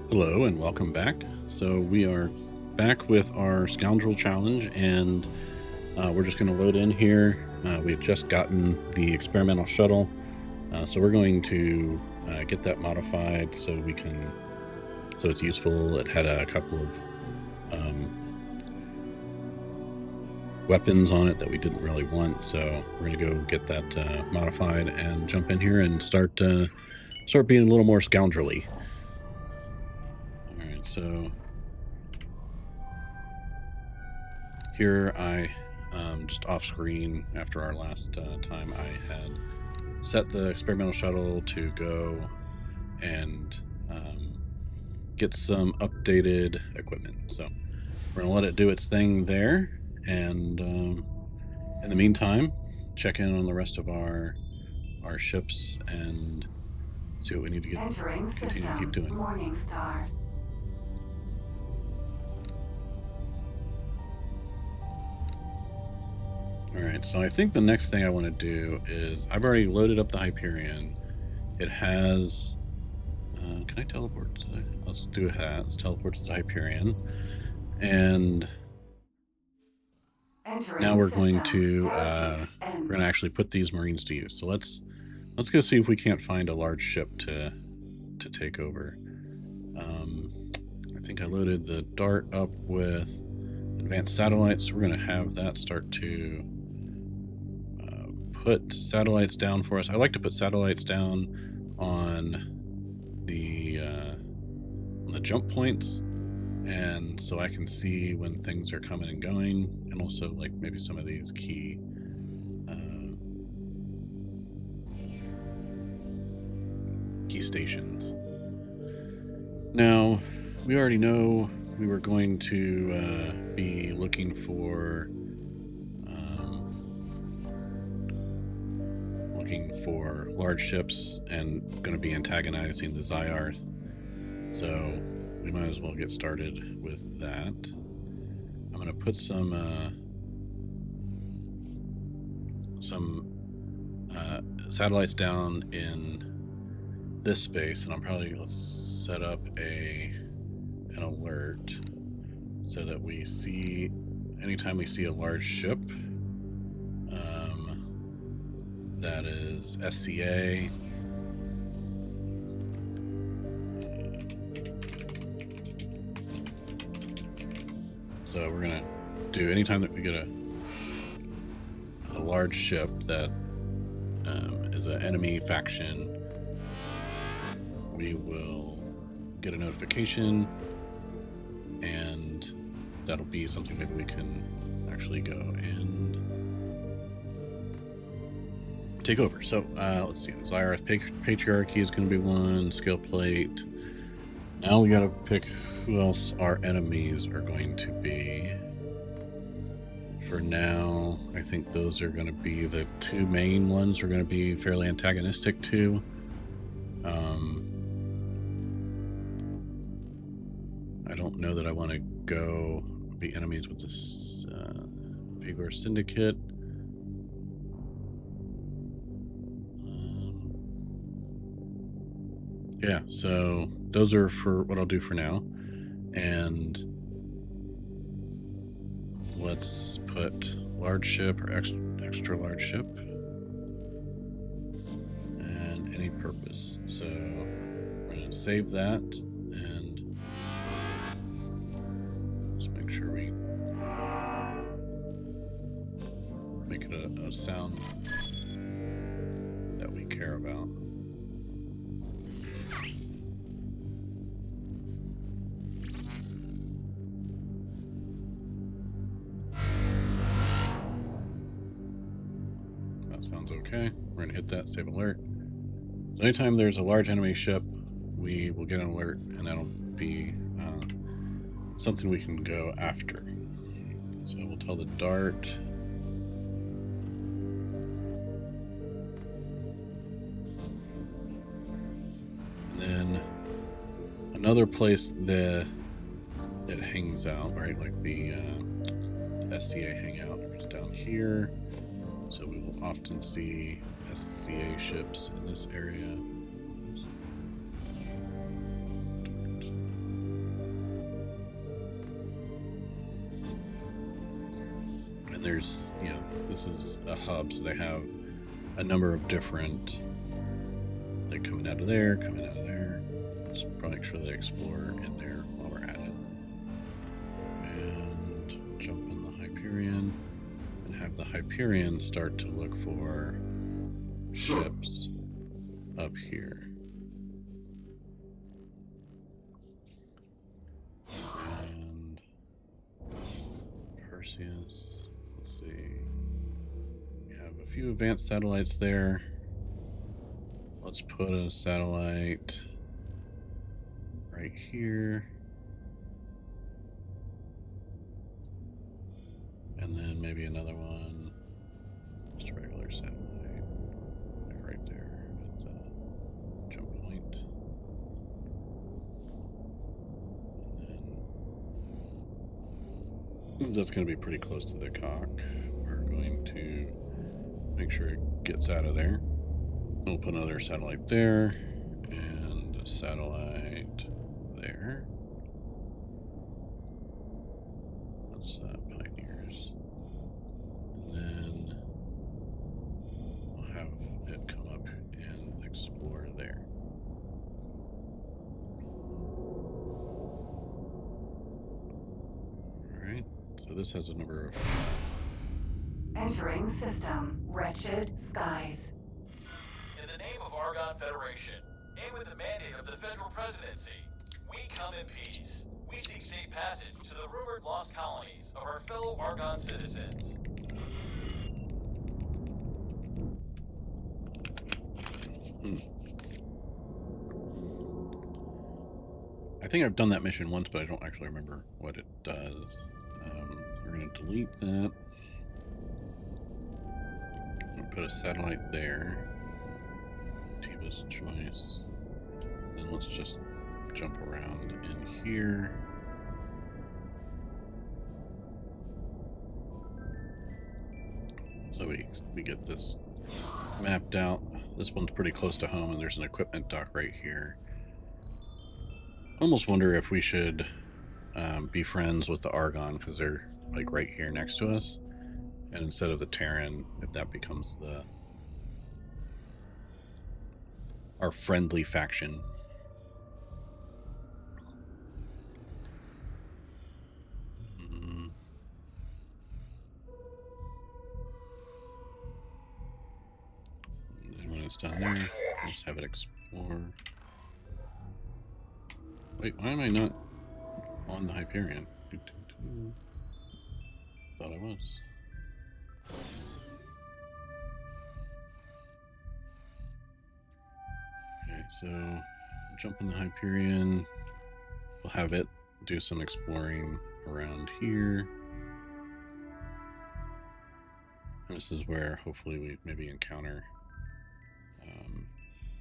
Hello and welcome back. So we are back with our scoundrel challenge, and we're just going to load in here. We had just gotten the experimental shuttle, so we're going to get that modified so it's useful. It had a couple of weapons on it that we didn't really want, so we're going to go get that modified and jump in here and start being a little more scoundrel-y. All right, so here I, just off screen after our last time, I had set the experimental shuttle to go and get some updated equipment. So we're going to let it do its thing there. And in the meantime, check in on the rest of our ships and see what we need to continue to keep doing. Morning Star. All right, so I think the next thing I want to do is I've already loaded up the Hyperion. It has... can I teleport to the... Let's do a hat. Let's teleport to the Hyperion. And now we're going to actually put these Marines to use. So let's go see if we can't find a large ship to take over. I think I loaded the Dart up with advanced satellites. So we're going to have that start to put satellites down for us. I like to put satellites down on the jump points, and so I can see when things are coming and going, and also like maybe some of these key stations. Now, we already know we were going to be looking for large ships and going to be antagonizing the Zyarth. So we might as well get started with that. I'm going to put some satellites down in this space, and I'm probably going to set up an alert so that we see anytime we see a large ship that is SCA. So we're gonna do anytime that we get a large ship that is an enemy faction, we will get a notification, and that'll be something maybe we can actually go and take over. So let's see, the Xenon Patriarchy is going to be one, skill plate. Now we got to pick who else our enemies are going to be. For now, I think those are going to be the two main ones we're going to be fairly antagonistic to. I don't know that I want to go be enemies with this Vigor Syndicate. Yeah, so those are for what I'll do for now. And let's put large ship or extra large ship and any purpose. So we're going to save that and let's make sure we make it a sound that we care about. Sounds okay. We're going to hit that, save alert. So anytime there's a large enemy ship, we will get an alert, and that'll be something we can go after. So we'll tell the Dart. And then another place that it hangs out, right? Like the SCA hangout is down here. So we will often see SCA ships in this area. there's, you know, this is a hub, so they have a number of different, like, coming out of there, coming out of there. Let's probably make sure they explore in there while we're at it. And jump in the Hyperion and have the Hyperion start to look for ships up here. And Perseus, let's see. We have a few advanced satellites there. Let's put a satellite right here. And then maybe another one, just a regular satellite, like right there at the jump point. And then, that's going to be pretty close to the cock, we're going to make sure it gets out of there. We'll put another satellite there, and a satellite there. That's Pioneers. And then we'll have it come up and explore there. Alright, so this has a number of... Entering system. Wretched skies. In the name of Argon Federation, and with the mandate of the federal presidency, we come in peace. We seek safe passage to the rumored lost colonies of our fellow Argon citizens. I think I've done that mission once, but I don't actually remember what it does. We're going to delete that. We'll put a satellite there. Tiva's choice. Then let's just jump around in here. So we get this mapped out. This one's pretty close to home, and there's an equipment dock right here. Almost wonder if we should be friends with the Argon, because they're like right here next to us, and instead of the Terran, if that becomes our friendly faction. When it's down there, let's have it explore. Wait, why am I not on the Hyperion? Thought I was. Okay, so jump in the Hyperion. We'll have it do some exploring around here. And this is where hopefully we maybe encounter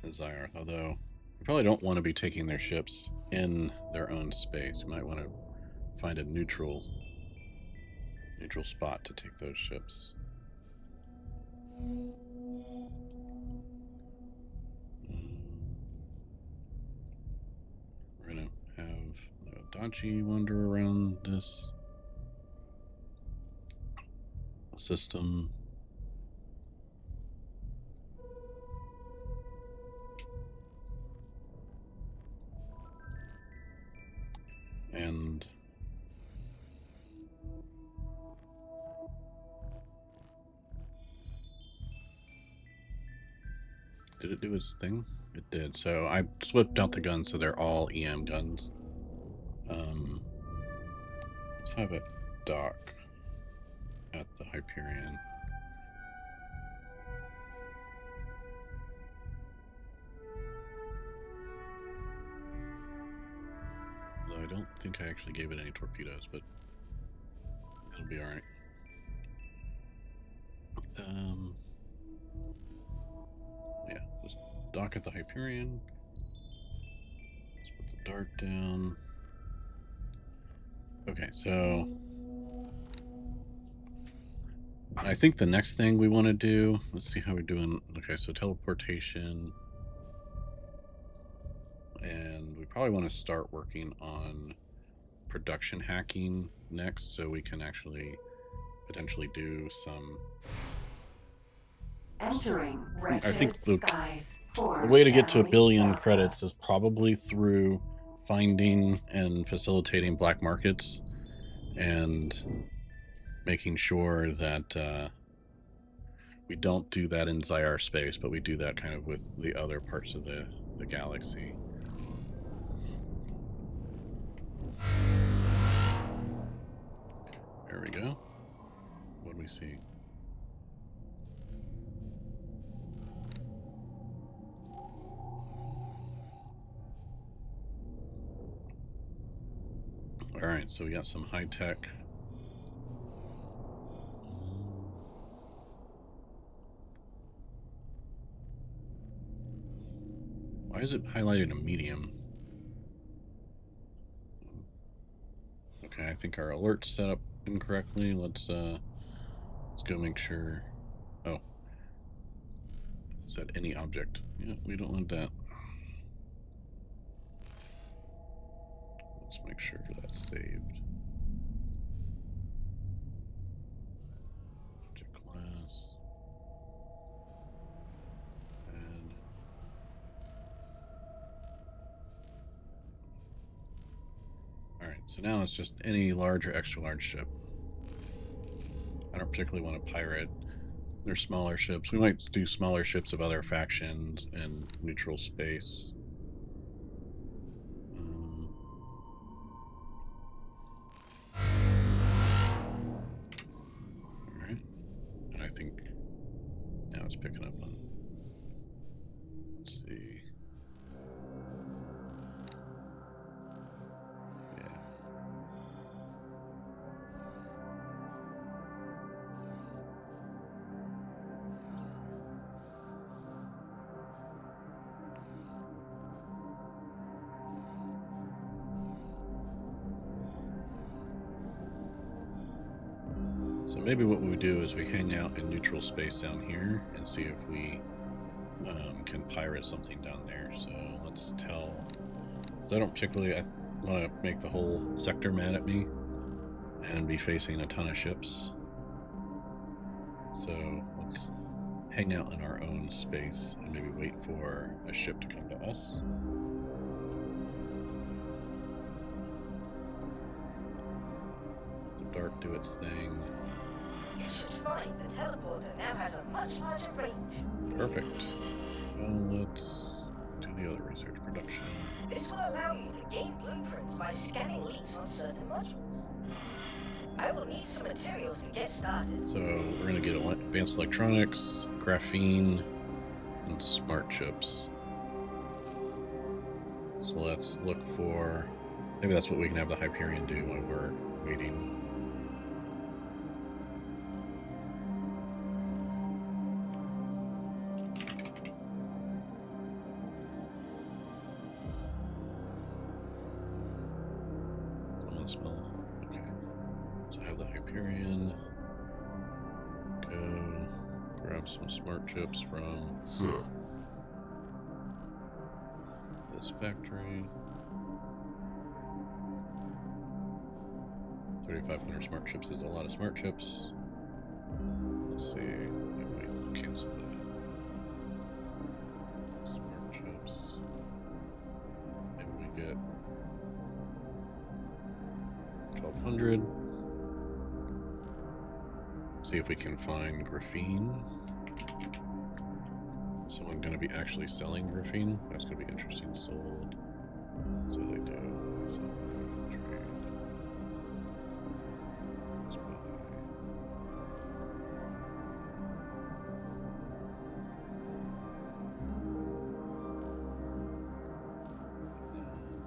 the Zyarth, although we probably don't want to be taking their ships in their own space. We might want to find a neutral spot to take those ships. We're going to have Dachi wander around this system. And did it do its thing? It did. So I swapped out the guns so they're all EM guns. Let's have it dock at the Hyperion. Though I don't think I actually gave it any torpedoes, but it'll be alright. Yeah, just dock at the Hyperion. Let's put the dart down. Okay, so I think the next thing we want to do, let's see how we're doing. Okay, so teleportation. And we probably want to start working on production hacking next, so we can actually potentially do some. Entering I think wretched skies. the way to get to 1 Family billion Delta. credits is probably through finding and facilitating black markets and making sure that we don't do that in Zyar space, but we do that kind of with the other parts of the galaxy. There we go. What do we see? All right, so we got some high tech. Why is it highlighted a medium? Okay, I think our alert's set up incorrectly. Let's go make sure. Oh, set any object. Yeah, we don't want that. Let's make sure that's saved. Object class. And all right, so now it's just any large or extra large ship. I don't particularly want to pirate. They're smaller ships. We might do smaller ships of other factions in neutral space. Alright. And I think now it's picking up on. Let's see. Yeah. So maybe what we do is we hang out in neutral space down here and see if we can pirate something down there. So let's tell. Because I don't particularly want to make the whole sector mad at me and be facing a ton of ships. So let's hang out in our own space and maybe wait for a ship to come to us. Let the dark do its thing. You should find the teleporter now has a much larger range. Perfect. Well, let's do the other research production. This will allow you to gain blueprints by scanning leaks on certain modules. I will need some materials to get started. So we're going to get advanced electronics, graphene, and smart chips. So let's look for... Maybe that's what we can have the Hyperion do while we're waiting. Smell. Okay. So I have the Hyperion. Go grab some smart chips from this factory. 3,500 smart chips is a lot of smart chips. Let's see. Maybe we cancel that. Smart chips. Maybe we get 1,200. See if we can find graphene. Someone going to be actually selling graphene? That's going to be interesting. Sold. So they do. So trade. Let's buy.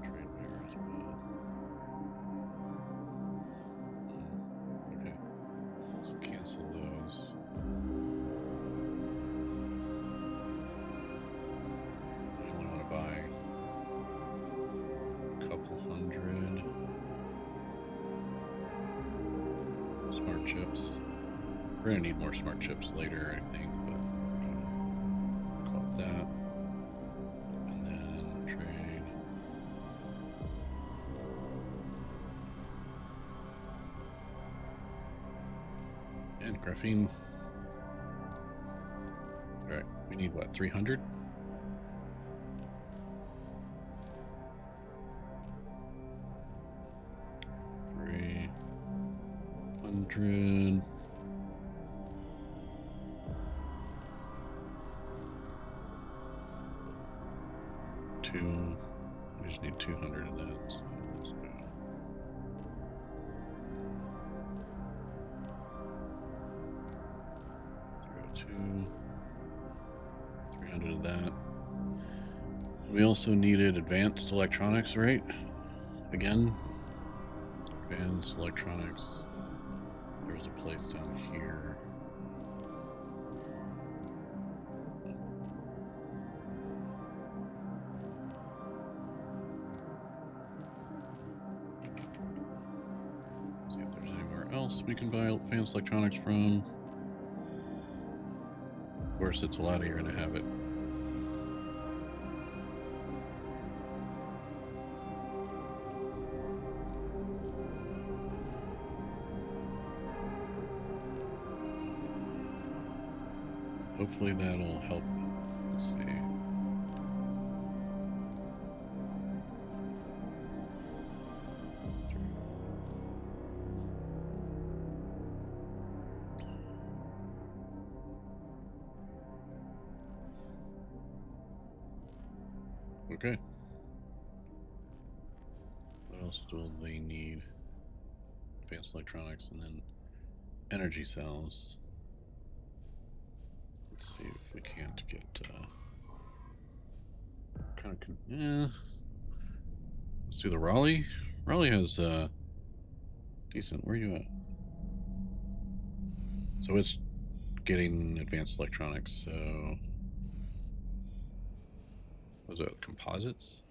Trade pair as well. Okay. Let's cancel those. I only want to buy a couple hundred smart chips. We're going to need more smart chips later, I think, but I'm gonna call it that. And then trade. And graphene. Alright, we need what, 300? $300. We just need 200 of that. So let's go. $302. 300 of that. We also needed advanced electronics, right? Again, advanced electronics. There's a place down here. See if there's anywhere else we can buy advanced electronics from. Of course, it's a lot easier to have it. Hopefully that'll help. Let's see. Okay. What else do they need? Advanced electronics and then energy cells. Let's see if we can't get let's do the Raleigh. Raleigh has decent. Where are you at? So it's getting advanced electronics. So was it composites?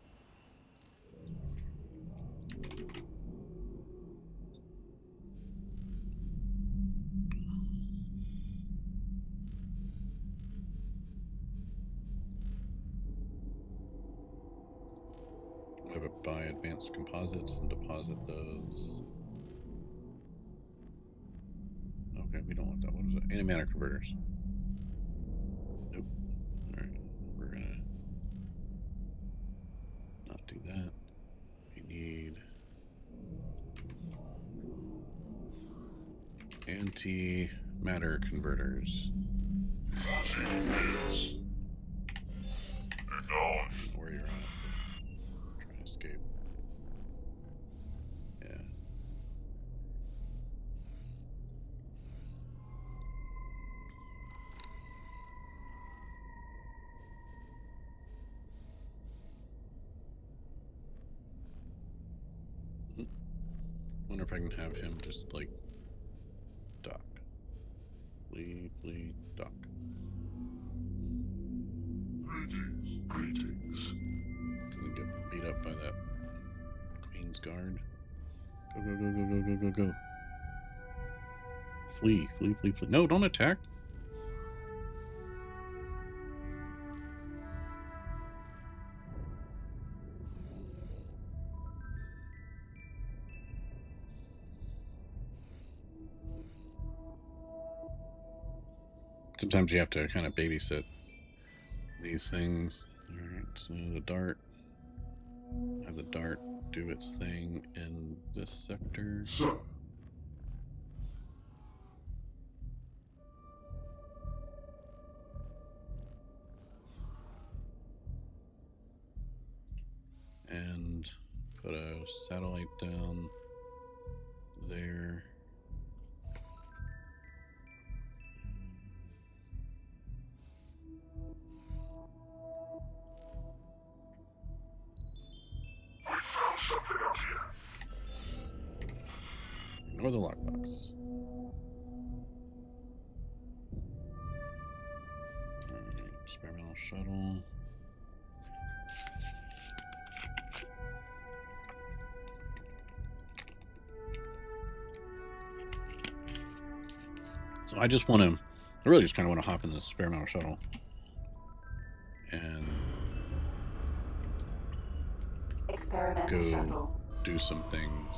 Have it buy advanced composites and deposit those. Okay, we don't want that. What is it? Antimatter converters. Nope. Alright, we're gonna not do that. We need antimatter converters. Where you're at. Trying to escape. Yeah. Wonder if I can have him just like dock. Flee, dock. Greetings. Didn't get beat up by that Queen's Guard. Go. Flee. No, don't attack. Sometimes you have to kind of babysit these things. Alright, so the dart. Have the dart do its thing in this sector. Sir. And put a satellite down there. Something out here. Ignore the lockbox. Alright, experimental shuttle. So I just want to, I really just kind of want to hop in this experimental shuttle and go shuttle. do some things.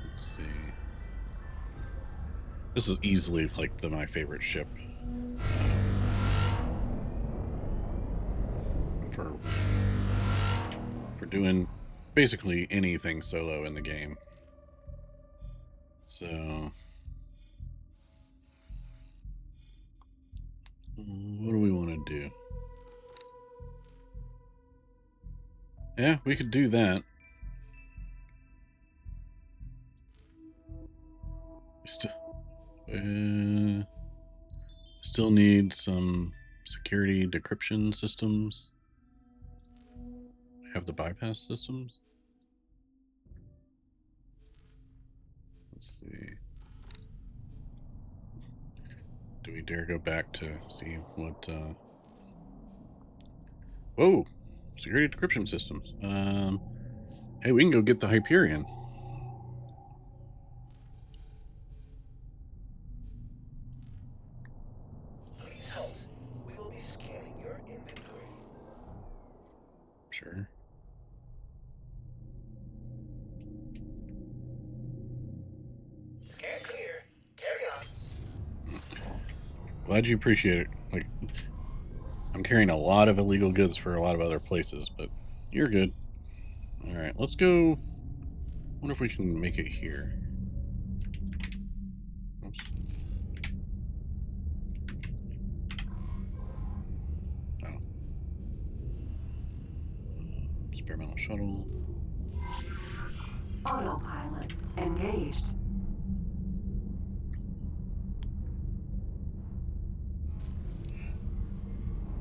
Let's see. This is easily like my favorite ship for doing basically anything solo in the game. So, what do we want to do? Yeah, we could do that. Still need some security decryption systems. Have the bypass systems. Let's see. Do we dare go back to see what? Whoa, security decryption systems. Hey, we can go get the Hyperion. Please halt. We will be scanning your inventory. Sure. Scan clear. Carry on. Glad you appreciate it. Like, I'm carrying a lot of illegal goods for a lot of other places, but you're good. All right, let's go. I wonder if we can make it here. Oops. Oh. Experimental shuttle. Autopilot engaged.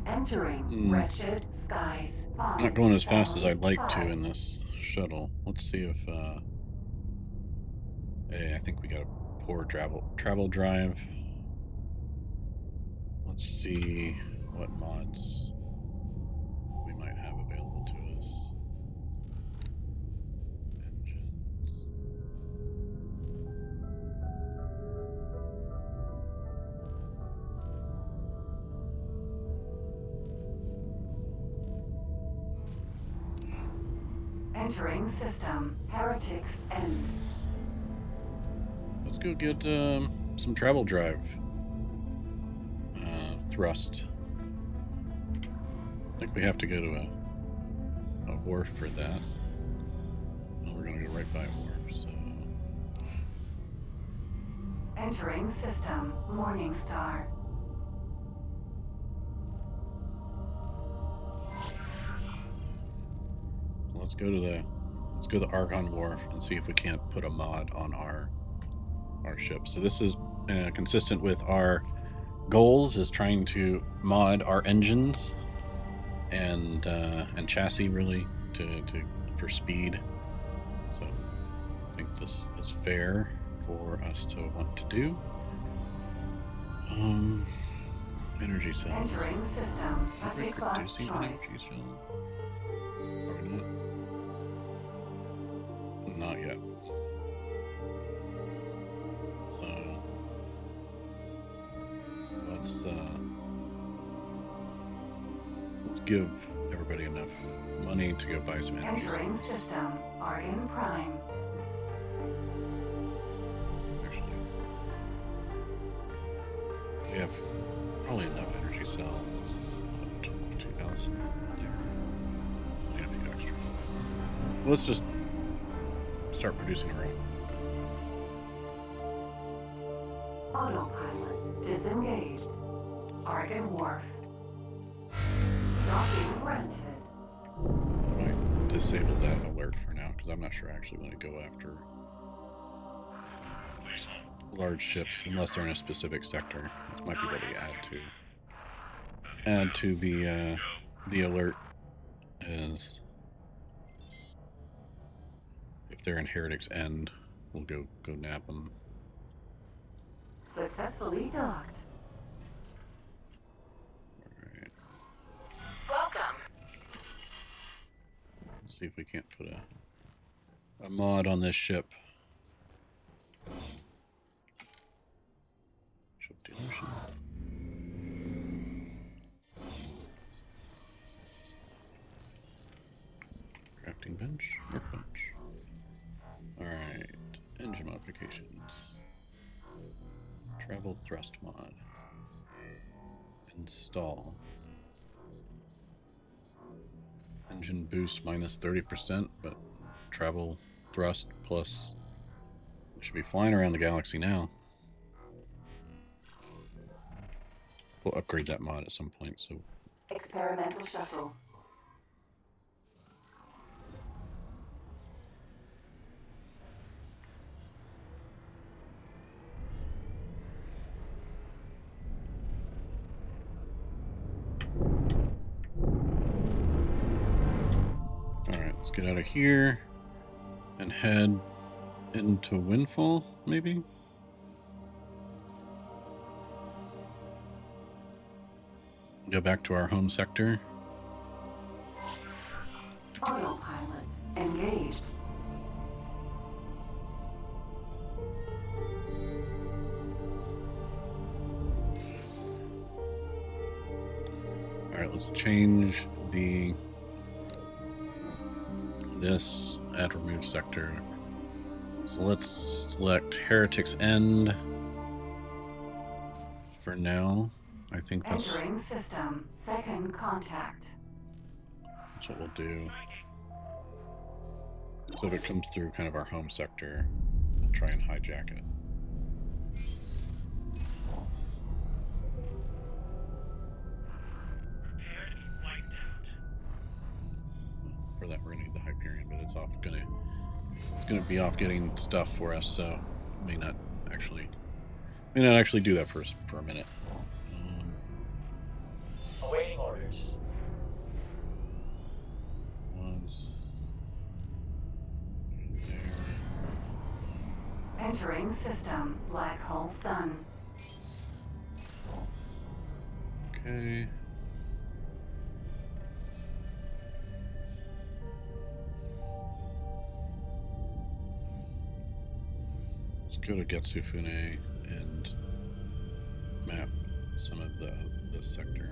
Entering wretched skies. Not going as fast as I'd like to in this shuttle. Let's see if hey, I think we got a poor travel drive. Let's see what mods we might have available to us. Engines. Entering system. Heretics end. Let's go get some travel drive thrust. I think we have to go to a wharf for that. And we're going to go right by a wharf, so... Entering system. Morningstar. Let's go to the Argon Wharf and see if we can't put a mod on our ship. So this is consistent with our goals, is trying to mod our engines and chassis really for speed. So I think this is fair for us to want to do. Energy cells. Entering system. Are we Pick bus producing choice. energy cells? Are we not? Not yet. So let's give everybody enough money to go buy some energy Entering cells. system. Argon Prime. Actually, we have probably enough energy cells. 2,000 there. Need a few extra. Let's just start producing our own. Autopilot disengaged. Argon Wharf. Docking granted. I might disable that alert for now because I'm not sure I actually want to go after large ships unless they're in a specific sector. This might be what we add to the alert is if they're in Heretics End, we'll go nab them. Successfully docked. Alright. Welcome. Let's see if we can't put a mod on this ship. Ship dealership. Crafting bench, workbench. Alright, engine modifications. Travel thrust mod. Install. Engine boost minus 30%, but travel thrust plus. We should be flying around the galaxy now. We'll upgrade that mod at some point, so. Experimental shuttle. Alright, let's get out of here and head into Windfall, maybe? Go back to our home sector. Autopilot engaged. Alright, let's change this add remove sector. So let's select Heretic's End for now. I think that's Entering system. Second contact. what we'll do. So if it comes through kind of our home sector, we'll try and hijack it. For that, we're gonna need the Hyperion, but it's gonna be off getting stuff for us, so may not actually do that for us for a minute. Awaiting orders. Was there. Entering system. Black hole sun. Okay. Let's go to Getsufune and map some of this sector.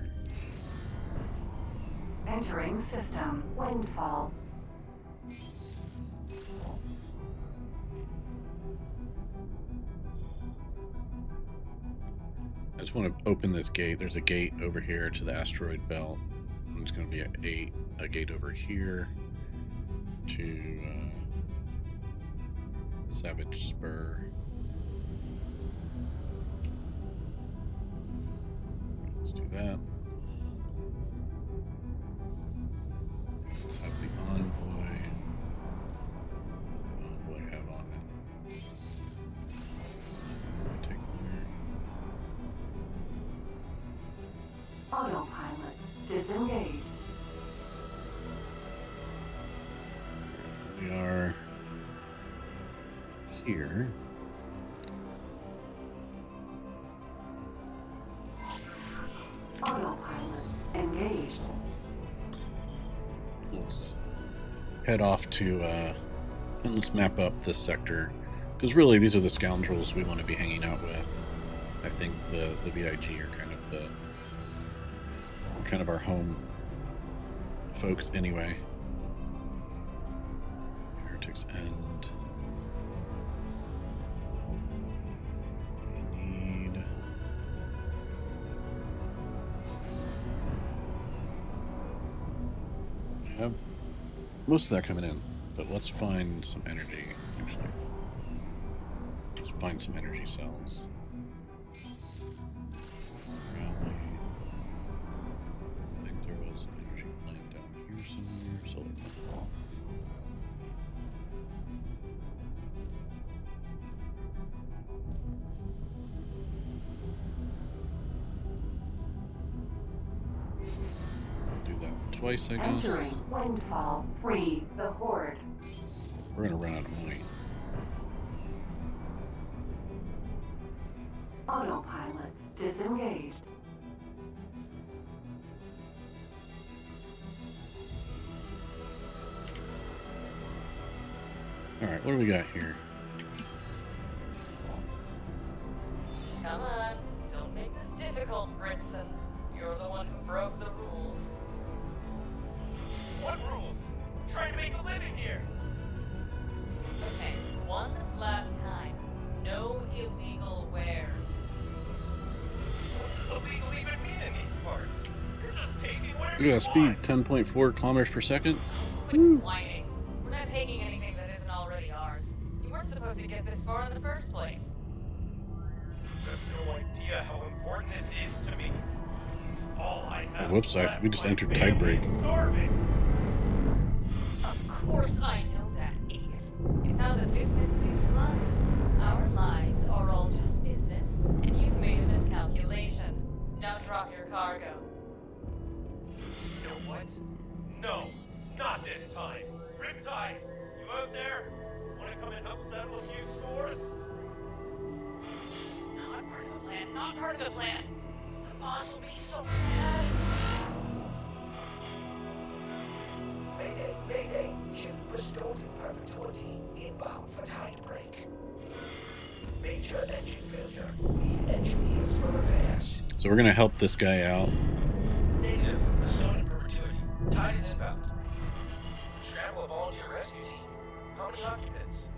Entering system. Windfall. I just want to open this gate. There's a gate over here to the asteroid belt. And it's going to be a gate over here to Savage Spur. Let's do that. Let's have the envoy have on it. Take here. Autopilot disengaged. We are here. Autopilot engaged. Let's head off to and let's map up this sector, because really these are the scoundrels we want to be hanging out with. I think the VIG are kind of our home folks anyway. Heretic's End. We need have most of that coming in, but let's find some energy, actually. Let's find some energy cells. Rally. I think there was an energy plant down here somewhere. Solar plant. Do that twice, I guess. Entering Windfall. Free the Horde. We're gonna run out of money. Autopilot disengaged. Alright, what do we got here? Come on, don't make this difficult, Brinson. You're the one who broke the rules. What rules? I'm trying to make a living here. Okay, one last time. No illegal wares. Yeah, speed 10.4 kilometers per second. Quit whining. We're not taking anything that isn't already ours. You weren't supposed to get this far in the first place. You have no idea how important this is to me. It's all I Oh, have. whoops, left. we just My entered tide break. family's starving. Of course I know that, idiot. It's how the business is run. Our lives are all just business, and you've made a miscalculation. Now drop your cargo. You know what? No, not this time. Riptide, you out there? Want to come and help settle a few scores? Not part of the plan, not part of the plan. The boss will be so mad. Mayday, mayday. Ship restored in perpetuity. Inbound for tide break. Major engine failure. Need engineers for repairs. So we're gonna help this guy out. Negative. Restored in perpetuity. Tide is inbound. Scramble a volunteer rescue team. How many occupants?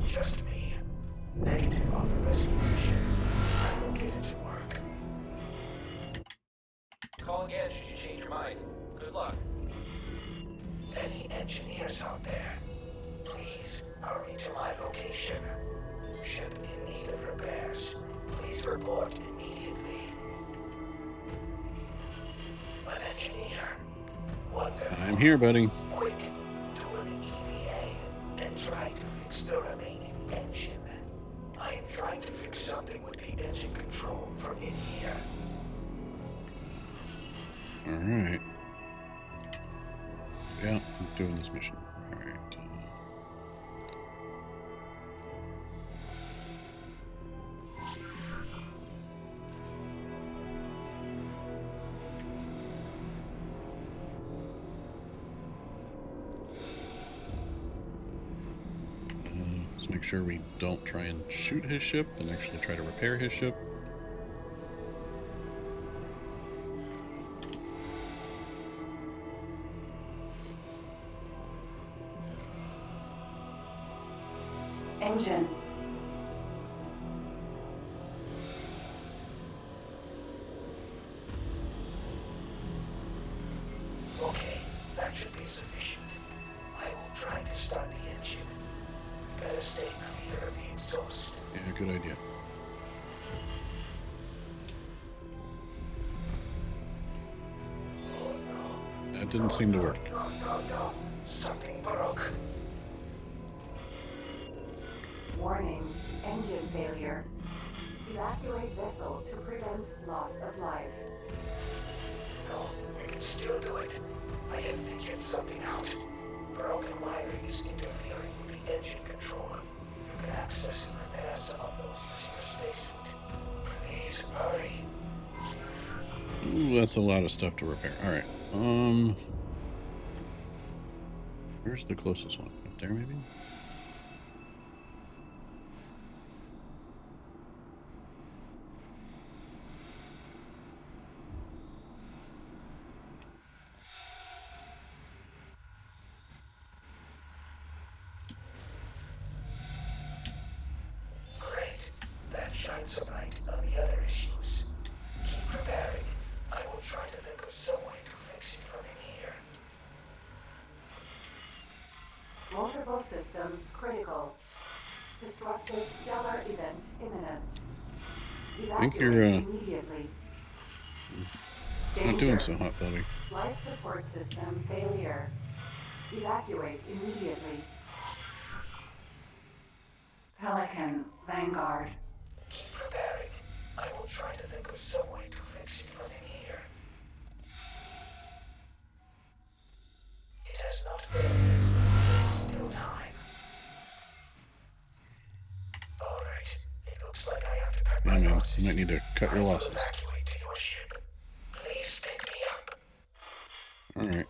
Just me. Negative on the rescue mission. I will get it to work. Call again should you change your mind. Good luck. Any engineers out there? Please hurry to my location. Ship in need of repairs. Please report immediately. An engineer. Wonderful. I'm here, buddy. Quick, do an EVA and try to fix the remaining engine. I am trying to fix something with the engine control from in here. All right. Yeah, I'm doing this mission. All right. Let's make sure we don't try and shoot his ship and actually try to repair his ship. Engine. Okay, that should be sufficient. I will try to start the engine. Better stay clear of the exhaust. Yeah, good idea. Oh no. That didn't seem to work. No. Something broke. Warning. Engine failure. Evacuate vessel to prevent loss of life. No, we can still do it. I have figured something out. Broken wiring is interfering with the engine controller. You can access and repair some of those using your spacesuit. Please hurry. Ooh, that's a lot of stuff to repair. All right. Where's the closest one? Up there, maybe? Great. That shines some light on the other issues. Keep repairing. I will try to think of some way to fix it from in here. Multiple systems critical. Destructive stellar event imminent. I think Evacuate you're immediately. not doing so hot, buddy. Life support system failure. Evacuate immediately. Pelican, Vanguard. Keep repairing. I will try to think of some way to fix it from in here. It has not failed yet. There is still time. Alright. It looks like I have to cut Yeah, my man. losses. You might need to cut your I will losses. evacuate to your ship. Please pick me up. All right.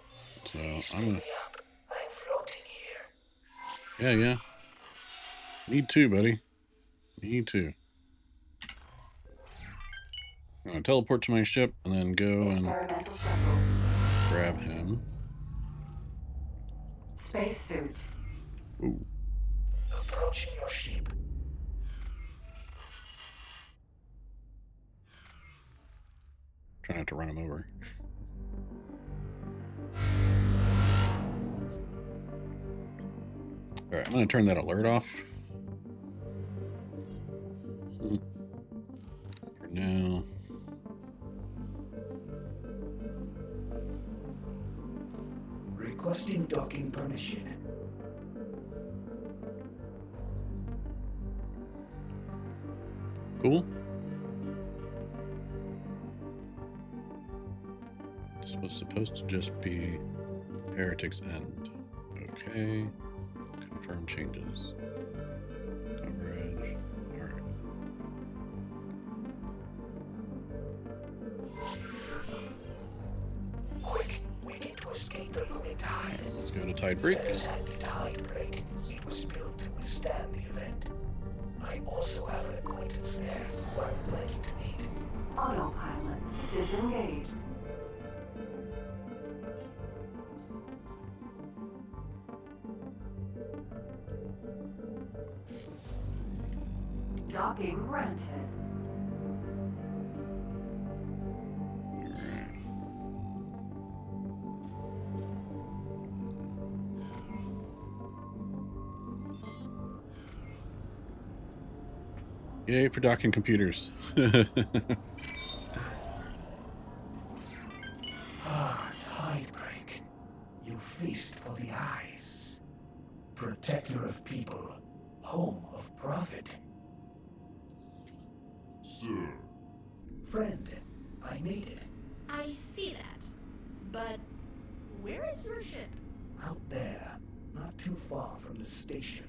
So Please I'm pick gonna. me up. I'm floating here. Yeah. Me too, buddy. Me too. I'm gonna teleport to my ship and then go and Experimental shuttle. grab him. Spacesuit. Ooh. Approaching your ship. Try not to run him over. Alright, I'm going to turn that alert off. For now. Requesting docking permission. Cool. This was supposed to just be Heretic's End. Okay. Confirm changes. Coverage. Alright. Quick, we need to escape the looming tide. Let's go to Tide Break. Let us head to Tide Break. It was built to withstand the event. I also have an acquaintance there who I would like you to meet. Autopilot disengaged. Docking granted. Yay for docking computers. Ah, Tide Break. You feast for the eyes. Protector of people. Home of profit. Sir, Friend, I made it. I see that. But where is your ship? Out there, not too far from the station.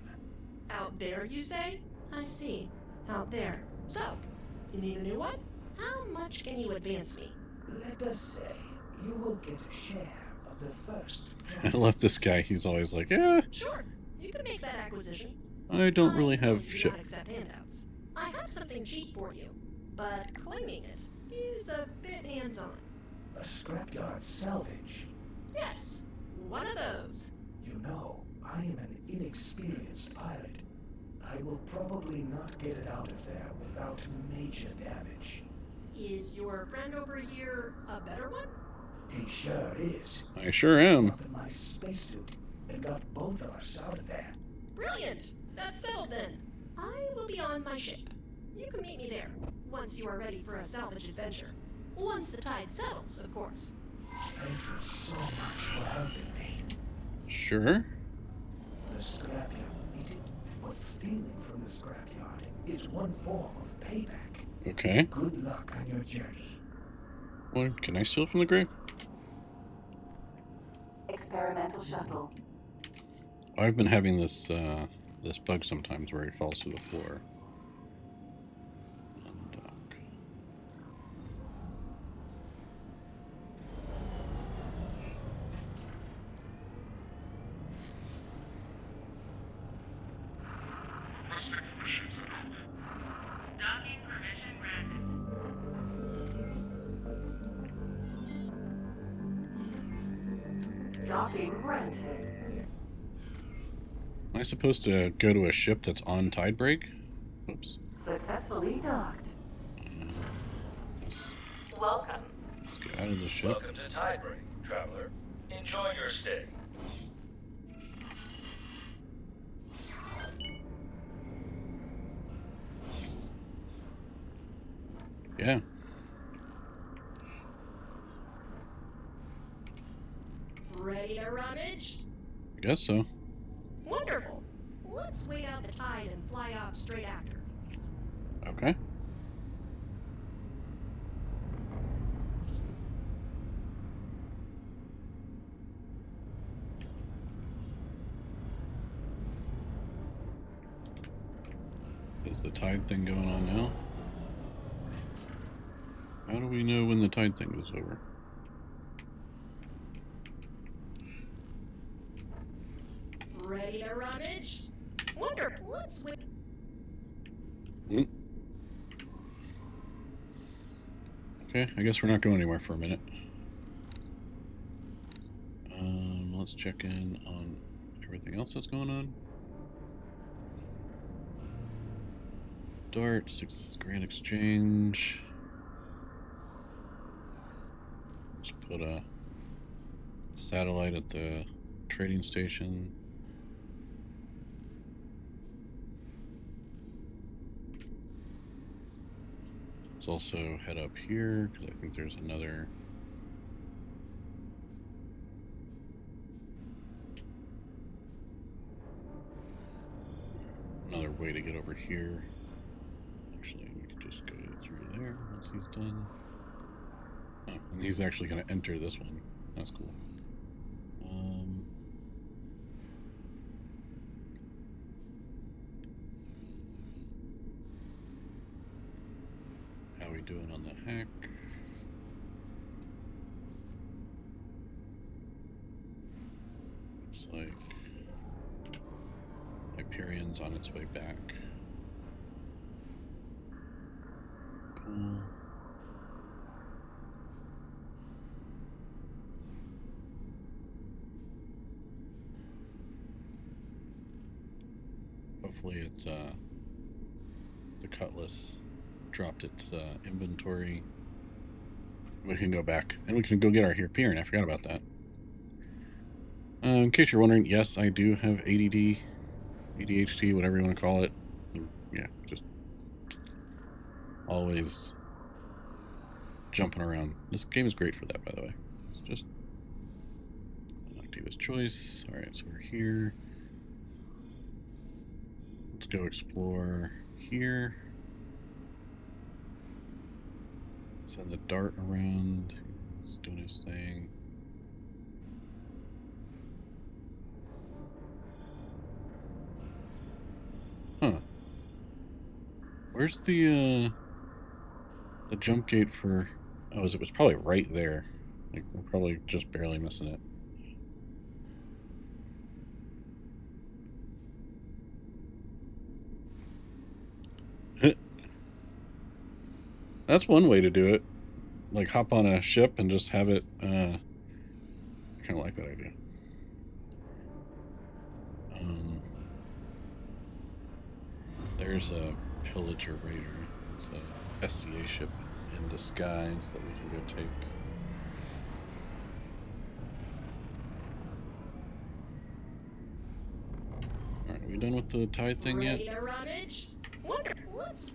Out there, you say? I see. Out there. So, you need a new one? How much can you advance me? Let us say you will get a share of the first. I love this guy. He's always like, yeah, Sure, you can make that acquisition. I don't really I have do ship. not accept handouts. I have something cheap for you, but claiming it is a bit hands-on. A scrapyard salvage. Yes, one of those. You know, I am an inexperienced pilot. I will probably not get it out of there without major damage. Is your friend over here a better one? He sure is. I sure am. Up in my spacesuit and got both of us out of there. Brilliant! That's settled then. I will be on my ship. You can meet me there, once you are ready for a salvage adventure. Once the tide settles, of course. Thank you so much for helping me. Sure. The scrapyard, but stealing from the scrapyard is one form of payback. Okay. Good luck on your journey. Well, can I steal from the grave? Experimental shuttle. I've been having this this bug sometimes where he falls to the floor. Undock. Docking permission granted. Docking granted. Am I supposed to go to a ship that's on tide break? Oops. Successfully docked. Let's Welcome. get out of the ship. Welcome to Tide Break, traveler. Enjoy your stay. Yeah. Ready to rummage? I guess so. Wonderful. Let's wait out the tide and fly off straight after. Okay. Is the tide thing going on now? How do we know when the tide thing is over? Ready to rummage? Wonderful. Let's wait. Mm. Okay, I guess we're not going anywhere for a minute. Let's check in on everything else that's going on. Dart, 6th Grand Exchange. put a satellite at the trading station. Let's also head up here because I think there's another way to get over here. Actually, we could just go through there once he's done. Oh, and he's actually going to enter this one. That's cool. How we doing on the hack? Looks like Hyperion's on its way back. Cool. Hopefully it's the Cutlass dropped its inventory. We can go back and we can go get our Hyperion. I forgot about that. In case you're wondering, yes, I do have ADD, ADHD, whatever you want to call it. Yeah, just always jumping around. This game is great for that, by the way. It's just Activa's choice. All right, so we're here. Let's go explore here. Send the dart around. He's doing his thing. Huh. Where's the jump gate for... Oh, it was probably right there. Like, we're probably just barely missing it. That's one way to do it. Like, hop on a ship and just have it, I kind of like that idea. There's a pillager raider. It's a SCA ship in disguise that we can go take. Alright, are we done with the tide thing yet? Ready to rummage? Wonderful. Let's...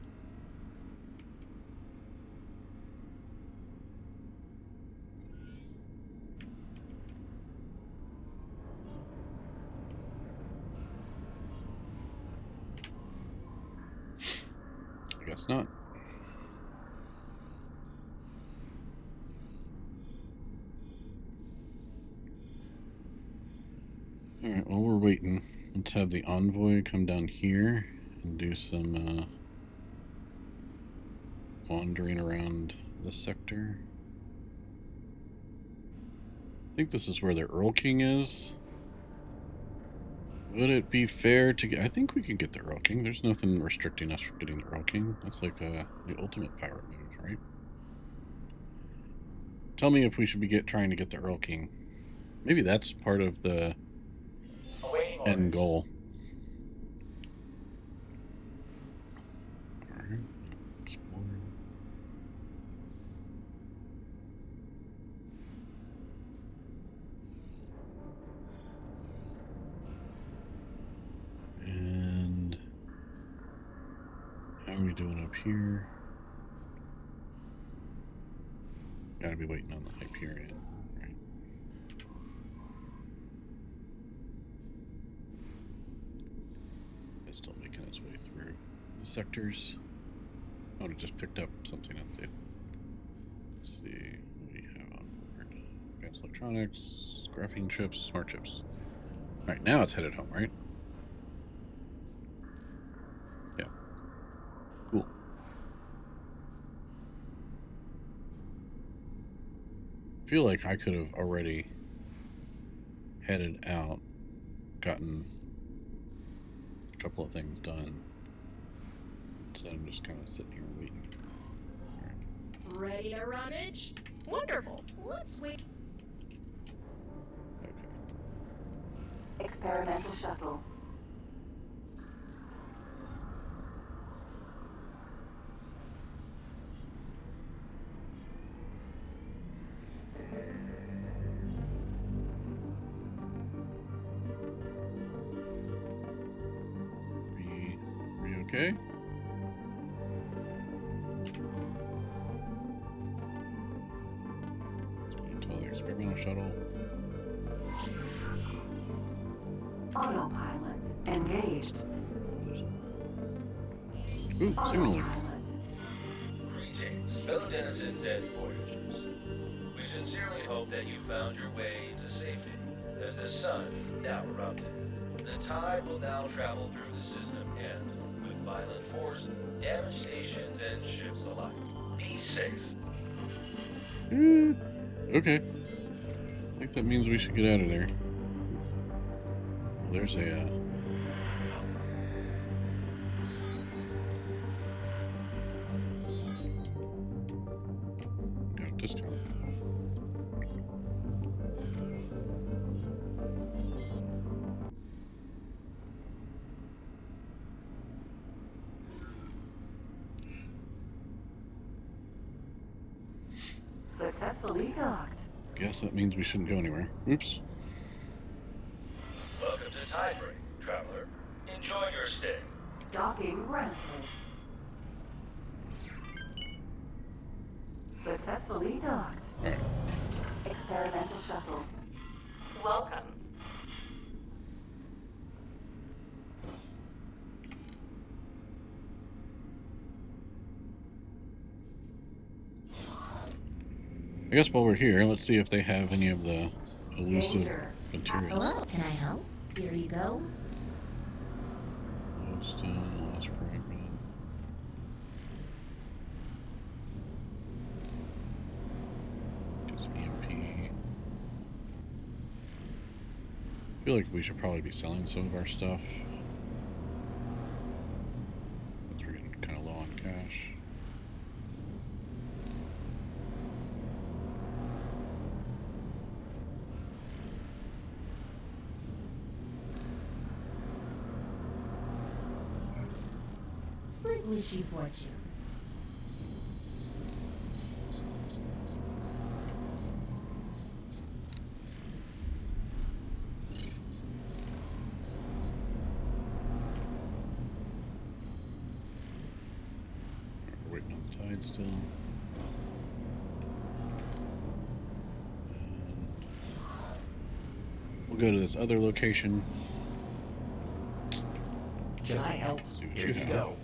I guess not. Alright, while we're waiting, let's have the envoy come down here and do some wandering around this sector. I think this is where the Earl King is. Would it be fair to get... I think we can get the Earl King. There's nothing restricting us from getting the Earl King. That's like the ultimate pirate move, right? Tell me if we should be trying to get the Earl King. Maybe that's part of the end goal. Alright. Explore. And how are we doing up here? Gotta be waiting on the Hyperion, right? It's still making its way through the sectors. Oh, it just picked up something up there. Let's see what we have on board. Advanced electronics, graphene chips, smart chips. Alright, now it's headed home, right? Yeah. Cool. I feel like I could have already headed out, gotten a couple of things done. So I'm just kind of sitting here waiting. All right. Ready to rummage? Wonderful. Let's wait. Okay. Experimental shuttle. Okay. Until the experimental shuttle. Autopilot engaged. Ooh, signaling. Greetings, fellow denizens and voyagers. We sincerely hope that you found your way to safety, as the sun is now erupting. The tide will now travel through the system and, with violent force, damage stations and ships alike. Be safe. Okay. I think that means we should get out of there. Well, there's a discount. Successfully docked. Guess that means we shouldn't go anywhere. Oops. Welcome to Tidebreak, traveler. Enjoy your stay. Docking granted. Successfully docked. Experimental shuttle. Welcome. I guess while we're here, let's see if they have any of the elusive Danger. materials. Hello, can I help? Here you go. Glowstone, lost fragment. Just EMP. I feel like we should probably be selling some of our stuff. Because we're getting kind of low on cash. Split wish you fortune. We're waiting on the tide still. And we'll go to this other location. Can I help? See what Here you you have. go.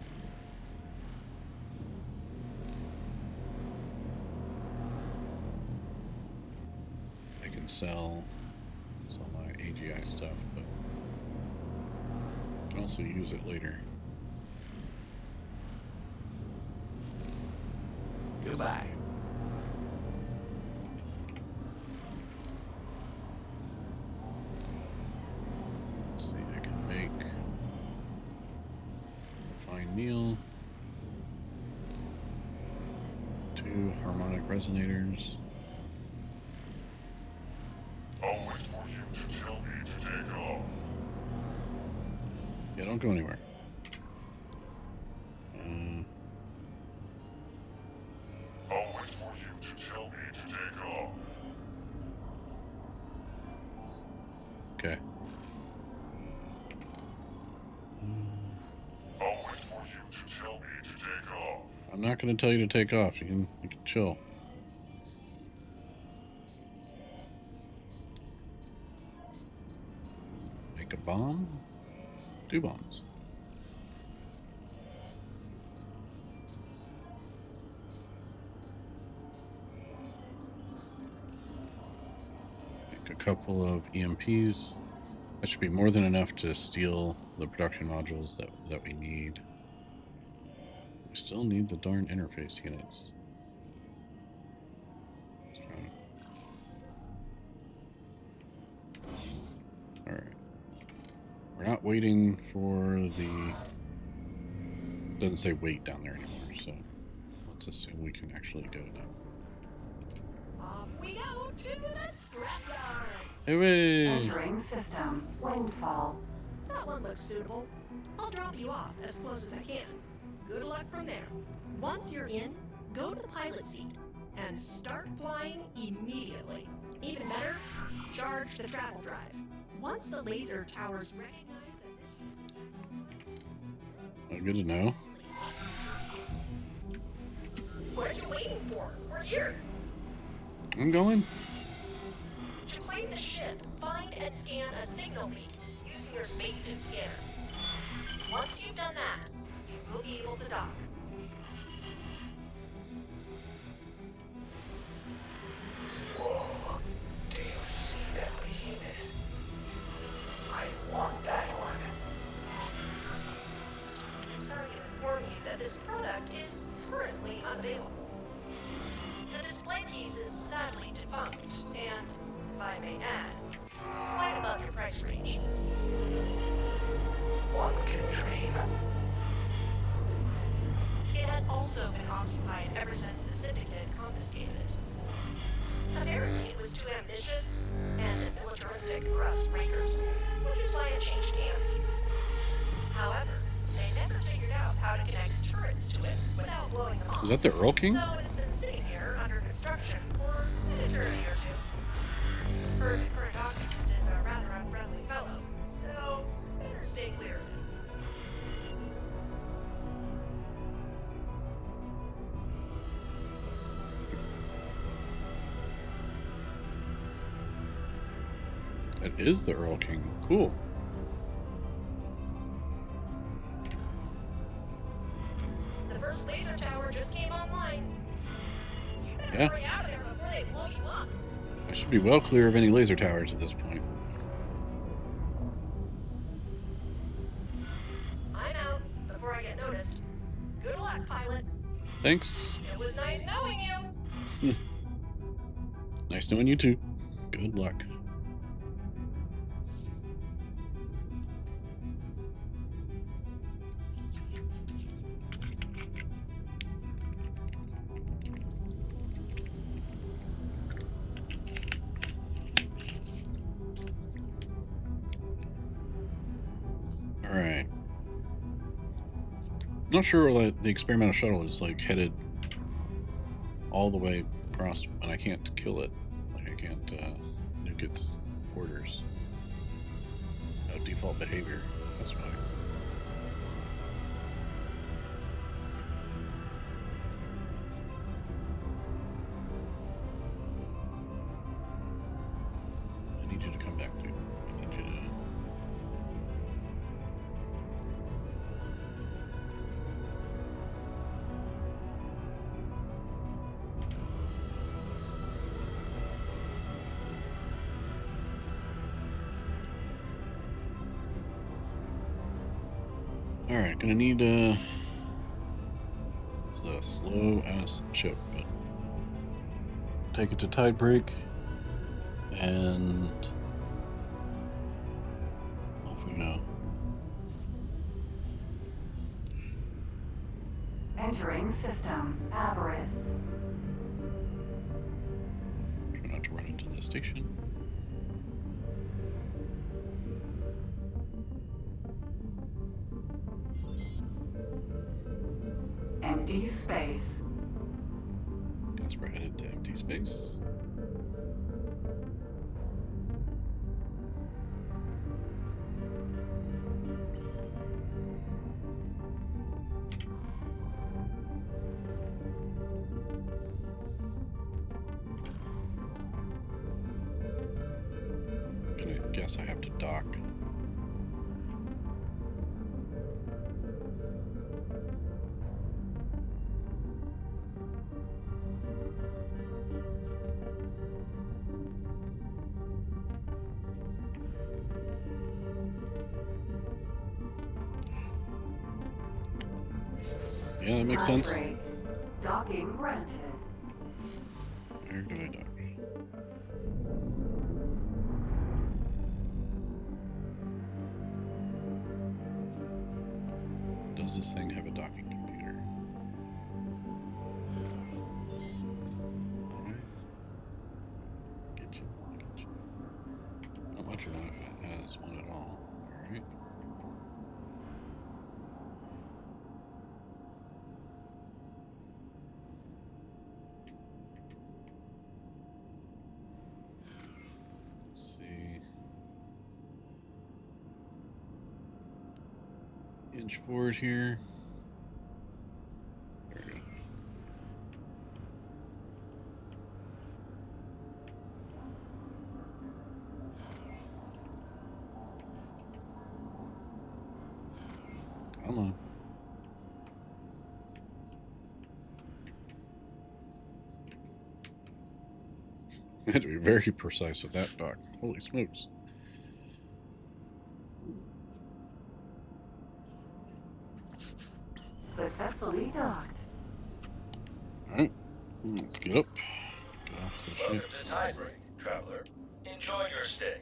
I can sell my AGI stuff, but I can also use it later. Goodbye. Let's see, I can make a fine meal, 2 harmonic resonators. I'll wait for you to tell me to take off. Yeah, don't go anywhere. I'll wait for you to tell me to take off. Okay. I'll wait for you to tell me to take off. I'm not going to tell you to take off. You can chill. Make a bomb? 2 bombs. Make a couple of EMPs. That should be more than enough to steal the production modules that we need. We still need the darn interface units. Alright. We're not waiting for the... Doesn't say wait down there anymore, so let's assume we can actually go now. Off we go to the scrapyard. Hey! Entering system. Windfall. That one looks suitable. I'll drop you off as close as I can. Good luck from there. Once you're in, go to the pilot seat and start flying immediately. Even better, charge the travel drive. Once the laser towers recognize Oh, good to know. What are you waiting for? We're here. I'm going. To claim the ship, find and scan a signal leak using your spacesuit scanner. Once you've done that, you will be able to dock. Whoa. Do you see that behemoth? I want that one. I'm sorry to inform you that this product is currently unavailable. The display piece is sadly defunct, and, if I may add, quite above your price range. One can dream. It has also been occupied ever since the Syndicate confiscated it. Apparently, it was too ambitious and militaristic for us Raiders, which is why it changed hands. However, they never figured out how to connect turrets to it without blowing them off. Is that the Earl King? So it's been sitting here under construction for an eternity or two. Her current occupant is a rather unfriendly fellow, so better stay clear of it. That is the Earl King. Cool. The first laser tower just came online. You better Yeah. hurry out of there before they blow you up. I should be well clear of any laser towers at this point. I'm out before I get noticed. Good luck, pilot. Thanks. It was nice knowing you. Nice knowing you too. Good luck. Alright. Not sure that the experimental shuttle is like headed all the way across, and I can't kill it. Like I can't nuke its orders. No default behavior. That's why. I need you to come back, dude. I need you to. Alright, gonna need it's a slow ass ship, but take it to tide break and off we go. Entering system. Avarice. Try not to run into the station. Empty space. Guess we're headed to empty space. I'm gonna guess I have to dock. Yeah, that makes sense. Break. Docking granted. Where do I dock? Does this thing have a docking computer? Alright. Get you. Not much of one if it has one at all. Alright. Let's see. Inch forward here. There we go. Come on. I had to be very precise with that dock. Holy smokes. Successfully docked. Alright, let's get up. Get off the Welcome ship. to Tidebreak, traveler. Enjoy your stay.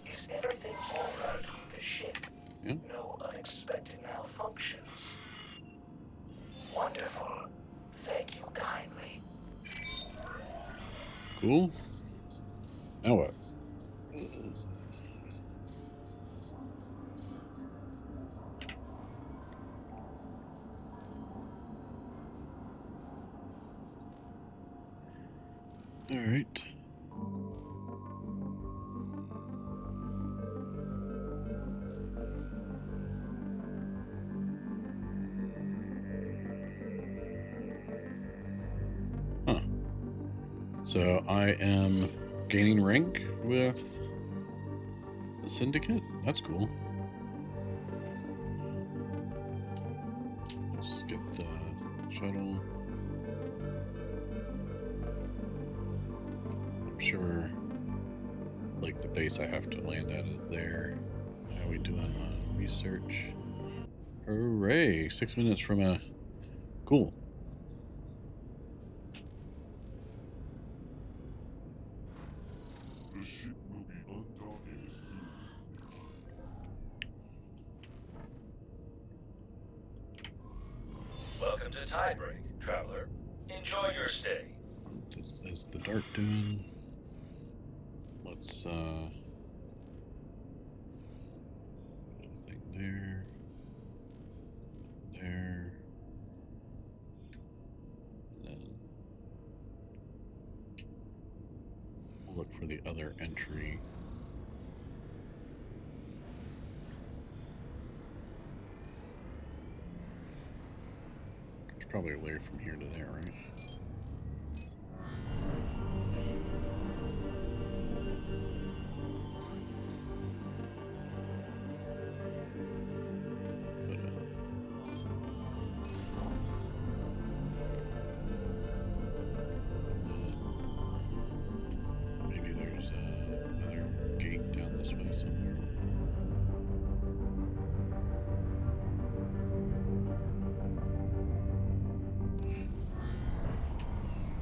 Is everything all right with the ship? Yeah. No unexpected malfunctions. Wonderful. Thank you kindly. Cool. Now what? All right. Huh. So I am gaining rank with the Syndicate? That's cool. Let's get the shuttle. I'm sure, like, the base I have to land at is there. How are we doing on research? Hooray! 6 minutes from a... Cool. The ship will be undocking soon. Welcome to Tidebreak, traveler. Enjoy your stay. What is the dart doing? Let's, thing there. There. Then we'll look for the other entry. There's probably a way from here to there, right? Maybe there's another gate down this way somewhere.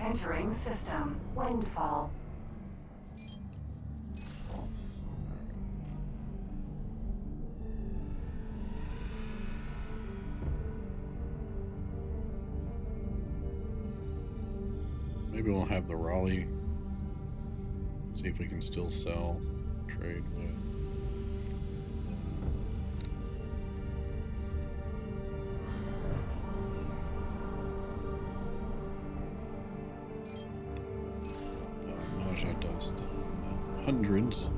Entering system. Windfall. Maybe we'll have the Raleigh. See if we can still sell, trade with. Nausea dust. Hundreds.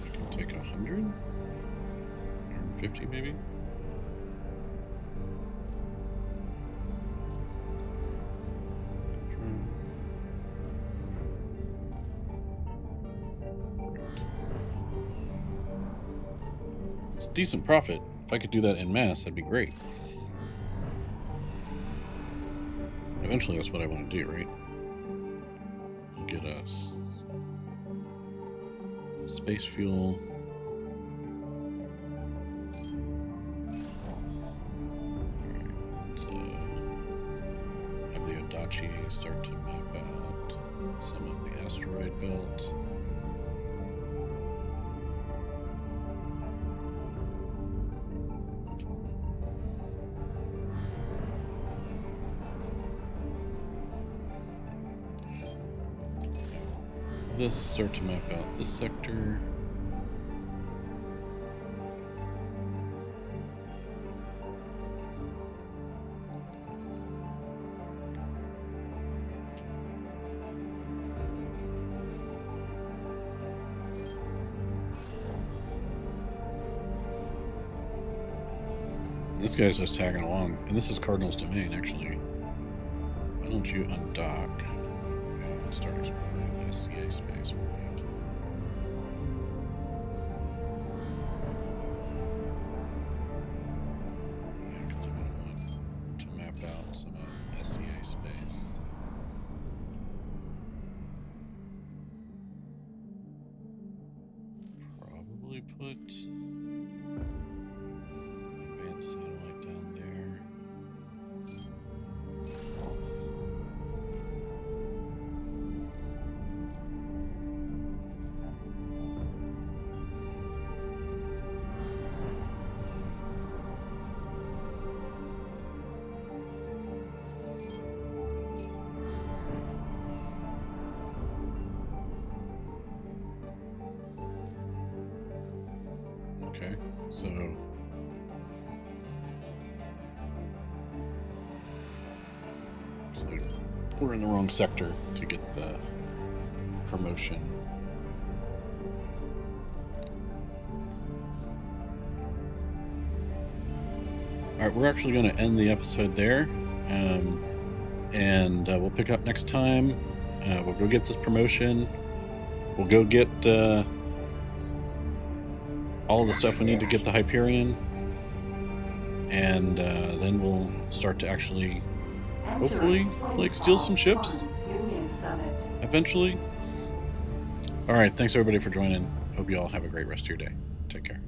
We can take 100? 150 maybe? It's a decent profit. If I could do that en masse, that'd be great. Eventually, that's what I want to do, right? Get us space fuel. Let's have the Adachi start to map out some of the asteroid belt. this, start to map out this sector. This guy's just tagging along, and this is Cardinal's domain, actually. Why don't you undock and start exploring SCA space for you? Yeah, because I'm going to want to map out some SCA space. Probably put satellite down there. Okay, so we're in the wrong sector to get the promotion. Alright, we're actually going to end the episode there. And we'll pick up next time. We'll go get this promotion. We'll go get all the stuff we need to get the Hyperion. And then we'll start to actually hopefully, like, steal some ships eventually. All right, thanks everybody for joining. Hope you all have a great rest of your day. Take care.